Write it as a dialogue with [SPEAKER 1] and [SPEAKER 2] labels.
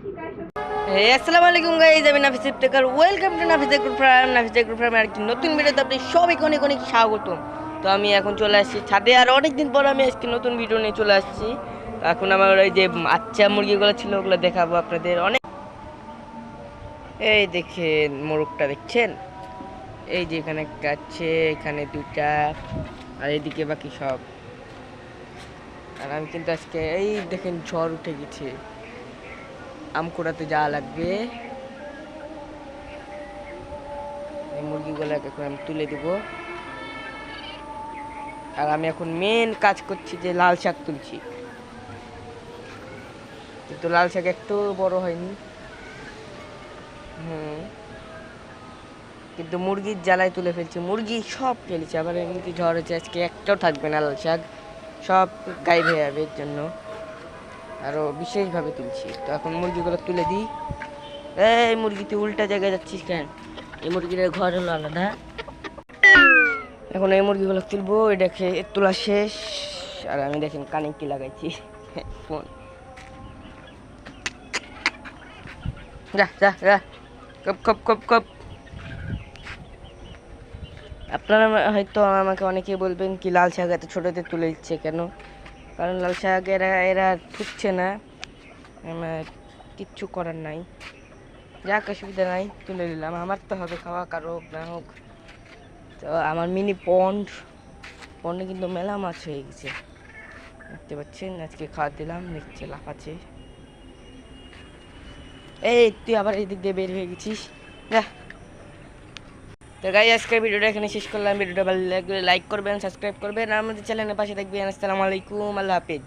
[SPEAKER 1] আসসালামু আলাইকুম গাইস, আমি Nafis Iftekhar. Welcome to Nafis agro farm. Nafis agro ফার্মের একটি নতুন ভিডিওতে আপনি সবাইকে অনেক অনেক স্বাগতম। তো আমি এখন চলে আসছি ছাদে, আর অনেকদিন পর আমি আজকে নতুন ভিডিও নিয়ে চলে আসছি। তো এখন আমার ওই যে বাচ্চা মুরগিগুলো ছিল ওগুলো দেখাবো আপনাদের। অনেক এই দেখেন মোরগটা দেখছেন, এই যে এখানে একটা আছে, এখানে দুইটা, আর এদিকে বাকি সব। আর আমি কিন্তু আজকে এই দেখেন ঝড় উঠে গেছে, আম কুড়াতে যাওয়া লাগবে। এই মুরগিগুলোকে এখন আমি তুলে দিব, আর আমি এখন মেন কাজ করছি যে লাল শাক তুলছি, কিন্তু লাল শাক একটু বড় হয়নি। কিন্তু মুরগির জ্বালায় তুলে ফেলছি, মুরগি সব ফেলছে। আবার এমনিতে ঝড় হচ্ছে, আজকে একটাও থাকবে না লাল শাক, সব গায়েব হয়ে যাবে। এর জন্য আরো বিশেষভাবে তুলছি। তো এখন মুরগিগুলো তুলে দিই। এই মুরগি তুই উল্টা জায়গায় যাচ্ছিস কেন? এই মুরগির ঘর হলো আলাদা। এখন এই মুরগিগুলো তুলবো, এটা খেয়ে তোলা শেষ। আর আমি দেখেন কানে কি লাগাইছি, ফোন। যা যা যা, কপ কপ কপ কপ। আপনারা হয়তো আমাকে অনেকেই বলবেন কি লাল শাক এত ছোটোতে তুলে দিচ্ছে কেন? কারণ লাল শাক এরা এরা ঠুকছে না, আমার কিচ্ছু করার নাই। যাক, অসুবিধা নাই, তুলে দিলাম। আমার তো হবে খাওয়া, কারো না হোক। তো আমার মিনি পন্ডে কিন্তু মেলা মাছ হয়ে গেছে, দেখতে পাচ্ছেন। আজকে খাওয়া দিলাম, দেখছে লাফাচ্ছে। এই তুই আবার এদিক দিয়ে বের হয়ে গেছিস, যা। তো গাইস, আজকের ভিডিওটা এখানে শেষ করলাম। ভিডিওটা ভালো লাগলে লাইক করবেন, সাবস্ক্রাইব করবেন, আর আমাদের চ্যানেলের পাশে থাকবেন। আসসালামু আলাইকুম, আল্লাহ হাফেজ।